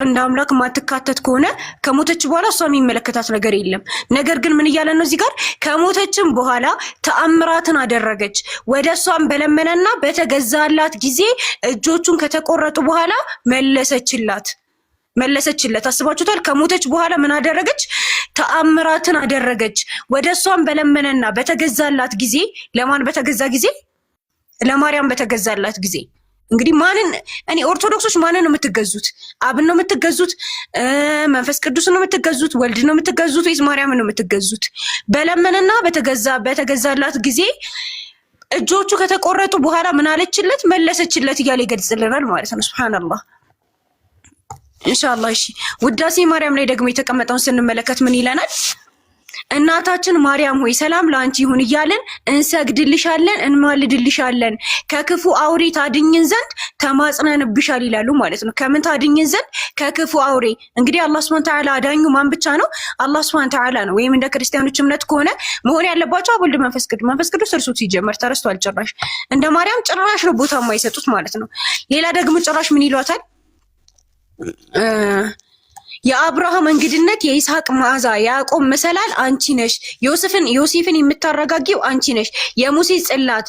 እንደ አምላክ ማትካተት ከሆነ ከሞተች በኋላ እሷ የሚመለከታት ነገር የለም። ነገር ግን ምን እያለ ነው እዚህ ጋር? ከሞተችም በኋላ ተአምራትን አደረገች። ወደ እሷም በለመነና በተገዛላት ጊዜ እጆቹን ከተቆረጡ በኋላ መለሰችለት። አስባችሁታል? ከሞተች በኋላ ምን አደረገች? ተአምራትን አደረገች። ወደ እሷም በለመነና በተገዛላት ጊዜ፣ ለማን በተገዛ ጊዜ? ለማርያም በተገዛላት ጊዜ። እንግዲህ እኔ ኦርቶዶክሶች ማንን ነው የምትገዙት? አብን ነው የምትገዙት? መንፈስ ቅዱስ ነው የምትገዙት? ወልድ ነው የምትገዙት? ወይስ ማርያም ነው የምትገዙት? በለመነና በተገዛላት ጊዜ እጆቹ ከተቆረጡ በኋላ ምን አለችለት? መለሰችለት እያለ ይገልጽልናል ማለት ነው። ሱብሃንአላህ። ኢንሻአላህ። እሺ፣ ውዳሴ ማርያም ላይ ደግሞ የተቀመጠውን ስንመለከት ምን ይለናል? እናታችን ማርያም ሆይ ሰላም ላንቺ ይሁን እያለን እንሰግድልሻለን፣ እንማልድልሻለን። ከክፉ አውሬ ታድኝን ዘንድ ተማጽነንብሻል ይላሉ ማለት ነው። ከምን ታድኝን ዘንድ? ከክፉ አውሬ። እንግዲህ አላህ Subhanahu Ta'ala አዳኙ ማን ብቻ ነው? አላህ Subhanahu Ta'ala ነው። ወይም እንደ ክርስቲያኖች እምነት ከሆነ መሆን ያለባቸው አብ፣ ወልድ፣ መንፈስ ቅዱስ እርሱ ሲጀመር ተረስቷል። ጭራሽ እንደ ማርያም ጭራሽ ነው ቦታ የማይሰጡት ማለት ነው። ሌላ ደግሞ ጭራሽ ምን ይሏታል? የአብርሃም እንግድነት፣ የይስሐቅ መዓዛ፣ የያዕቆብ መሰላል አንቺ ነሽ። ዮሴፍን የምታረጋጊው አንቺ ነሽ። የሙሴ ጽላት፣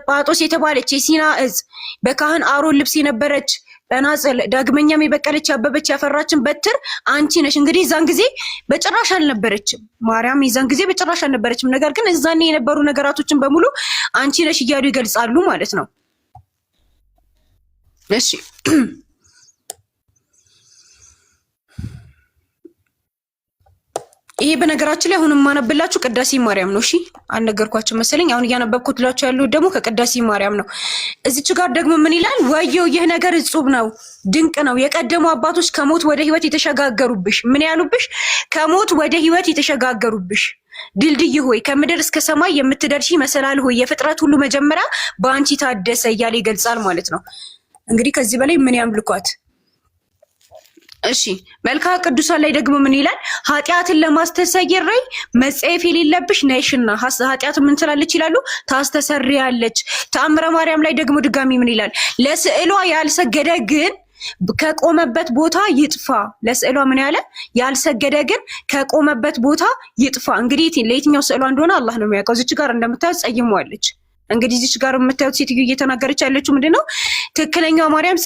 ጳጦስ የተባለች የሲና እጽ፣ በካህን አሮን ልብስ የነበረች በናጽል፣ ዳግመኛም የበቀለች ያበበች ያፈራችን በትር አንቺ ነሽ። እንግዲህ እዛን ጊዜ በጭራሽ አልነበረችም ማርያም፣ የዛን ጊዜ በጭራሽ አልነበረችም። ነገር ግን እዛኔ የነበሩ ነገራቶችን በሙሉ አንቺ ነሽ እያሉ ይገልጻሉ ማለት ነው። እሺ ይሄ በነገራችን ላይ አሁን ማነብላችሁ ቅዳሴ ማርያም ነው። እሺ አልነገርኳችሁ መሰለኝ። አሁን እያነበብኩላችሁ ያለው ደግሞ ከቅዳሴ ማርያም ነው። እዚች ጋር ደግሞ ምን ይላል? ወየው ይህ ነገር እጹብ ነው፣ ድንቅ ነው። የቀደሙ አባቶች ከሞት ወደ ሕይወት የተሸጋገሩብሽ፣ ምን ያሉብሽ? ከሞት ወደ ሕይወት የተሸጋገሩብሽ ድልድይ ሆይ፣ ከምድር እስከ ሰማይ የምትደርሺ መሰላል ሆይ፣ የፍጥረት ሁሉ መጀመሪያ በአንቺ ታደሰ እያለ ይገልጻል ማለት ነው። እንግዲህ ከዚህ በላይ ምን ያምልኳት? እሺ መልክዓ ቅዱሳን ላይ ደግሞ ምን ይላል? ኃጢአትን ለማስተሰየር መጸየፍ የሌለብሽ ነሽና ኃጢአት ምን ትላለች ይላሉ? ታስተሰርያለች። ተአምረ ማርያም ላይ ደግሞ ድጋሚ ምን ይላል? ለስዕሏ ያልሰገደ ግን ከቆመበት ቦታ ይጥፋ። ለስዕሏ ምን ያለ? ያልሰገደ ግን ከቆመበት ቦታ ይጥፋ። እንግዲህ ለየትኛው ስዕሏ እንደሆነ አላህ ነው የሚያውቀው። እዚች ጋር እንደምታዩት ጸይመዋለች። እንግዲህ እዚች ጋር የምታዩት ሴትዮ እየተናገረች ያለችው ምንድነው? ትክክለኛው ማርያም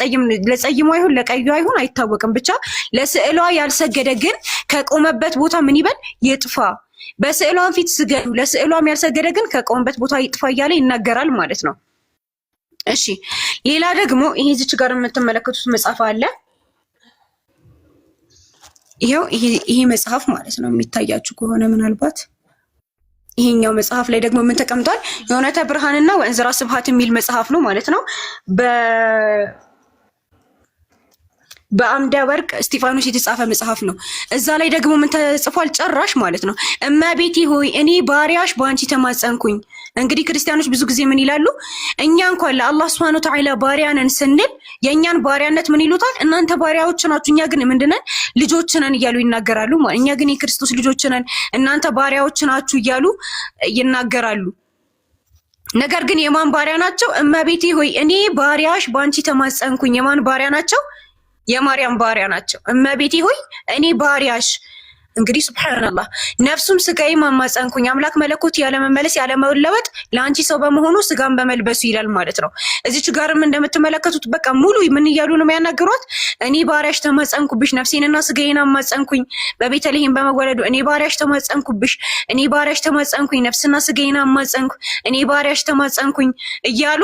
ለጸይሟ ይሁን ለቀዩ ይሁን አይታወቅም። ብቻ ለስዕሏ ያልሰገደ ግን ከቆመበት ቦታ ምን ይበል? ይጥፋ። በስዕሏን ፊት ስገዱ፣ ለስዕሏም ያልሰገደ ግን ከቆመበት ቦታ ይጥፋ እያለ ይናገራል ማለት ነው። እሺ ሌላ ደግሞ ይሄ እዚች ጋር የምትመለከቱት መጽሐፍ አለ። ይሄ መጽሐፍ ማለት ነው የሚታያችሁ ከሆነ ምናልባት ይሄኛው መጽሐፍ ላይ ደግሞ ምን ተቀምጧል? የእውነተ ብርሃንና ወእንዝራ ስብሐት የሚል መጽሐፍ ነው ማለት ነው። በአምደ ወርቅ እስጢፋኖስ የተጻፈ መጽሐፍ ነው። እዛ ላይ ደግሞ ምን ተጽፏል? ጭራሽ ማለት ነው እመቤቴ ሆይ እኔ ባሪያሽ በአንቺ ተማጸንኩኝ። እንግዲህ ክርስቲያኖች ብዙ ጊዜ ምን ይላሉ? እኛ እንኳን ለአላህ Subhanahu Ta'ala ባሪያ ነን ስንል የእኛን ባሪያነት ምን ይሉታል? እናንተ ባሪያዎች ናችሁ፣ እኛ ግን ምንድነን? ልጆች ነን እያሉ ይናገራሉ። እኛ ግን የክርስቶስ ልጆች ነን፣ እናንተ ባሪያዎች ናችሁ እያሉ ይናገራሉ። ነገር ግን የማን ባሪያ ናቸው? እመቤቴ ሆይ እኔ ባሪያሽ በአንቺ ተማጸንኩኝ። የማን ባሪያ ናቸው? የማርያም ባሪያ ናቸው። እመቤቴ ሆይ እኔ ባሪያሽ። እንግዲህ ሱብሃንአላህ ነፍሱም ስጋዬም አማጸንኩኝ። አምላክ መለኮት ያለመመለስ ያለመለወጥ ለአንቺ ሰው በመሆኑ ስጋን በመልበሱ ይላል ማለት ነው። እዚች ጋርም እንደምትመለከቱት በቃ ሙሉ ምን እያሉ ነው የሚያናግሯት? እኔ ባሪያሽ ተማጸንኩብሽ፣ ነፍሴንና ስጋዬን አማጸንኩኝ በቤተልሔም በመወለዱ። እኔ ባሪያሽ ተማጸንኩብሽ፣ እኔ ባሪያሽ ተማጸንኩኝ፣ ነፍስና ስጋዬን አማጸንኩ፣ እኔ ባሪያሽ ተማጸንኩኝ እያሉ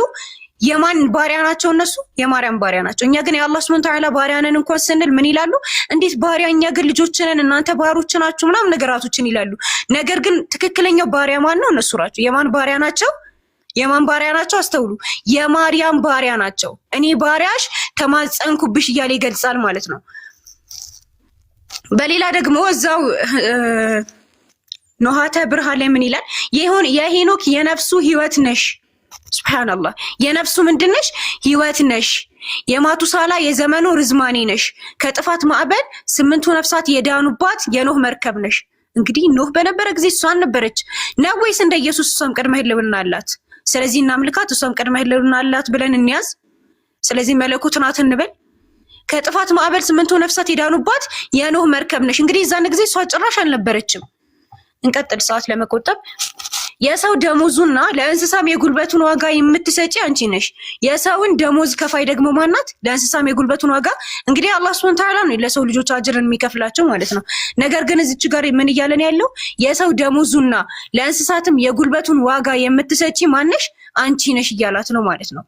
የማን ባሪያ ናቸው? እነሱ የማርያም ባሪያ ናቸው። እኛ ግን የአላህ Subhanahu Ta'ala ባሪያ ነን እንኳን ስንል ምን ይላሉ? እንዴት ባሪያ? እኛ ግን ልጆች ነን፣ እናንተ ባሮች ናችሁ ምናምን ነገራቶችን ይላሉ። ነገር ግን ትክክለኛው ባሪያ ማን ነው? እነሱ ናቸው። የማን ባሪያ ናቸው? የማን ባሪያ ናቸው? አስተውሉ። የማርያም ባሪያ ናቸው። እኔ ባሪያሽ ተማጸንኩብሽ እያለ ይገልጻል ማለት ነው። በሌላ ደግሞ እዛው ኖሃተ ብርሃን ላይ ምን ይላል? የሄኖክ የነፍሱ ህይወት ነሽ። ሱብሃንአላህ የነፍሱ ምንድነሽ? ህይወት ነሽ። የማቱሳላ የዘመኑ ርዝማኔ ነሽ። ከጥፋት ማዕበል 8ቱ ነፍሳት የዳኑባት የኖህ መርከብ ነሽ። እንግዲህ ኖህ በነበረ ጊዜ እሷን ነበረች ነው ወይስ እንደ ኢየሱስ እሷም ቅድመ ህልውና አላት? ስለዚህ እናምልካት፣ እሷም ቅድመ ህልውና አላት ብለን እንያዝ። ስለዚህ መለኮት ናት እንበል። ከጥፋት ማዕበል 8 ነፍሳት የዳኑባት የኖህ መርከብ ነሽ። እንግዲህ እዛን ጊዜ እሷ ጭራሽ አልነበረችም። እንቀጥል ሰዓት ለመቆጠብ። የሰው ደሞዙና ለእንስሳም የጉልበቱን ዋጋ የምትሰጪ አንቺ ነሽ። የሰውን ደሞዝ ከፋይ ደግሞ ማናት? ለእንስሳም የጉልበቱን ዋጋ እንግዲህ አላህ ሱብሓነሁ ወተዓላ ነው ለሰው ልጆች አጅርን የሚከፍላቸው ማለት ነው። ነገር ግን እዚች ጋር ምን እያለን ያለው የሰው ደሞዙና ለእንስሳትም የጉልበቱን ዋጋ የምትሰጪ ማነሽ? አንቺ ነሽ እያላት ነው ማለት ነው።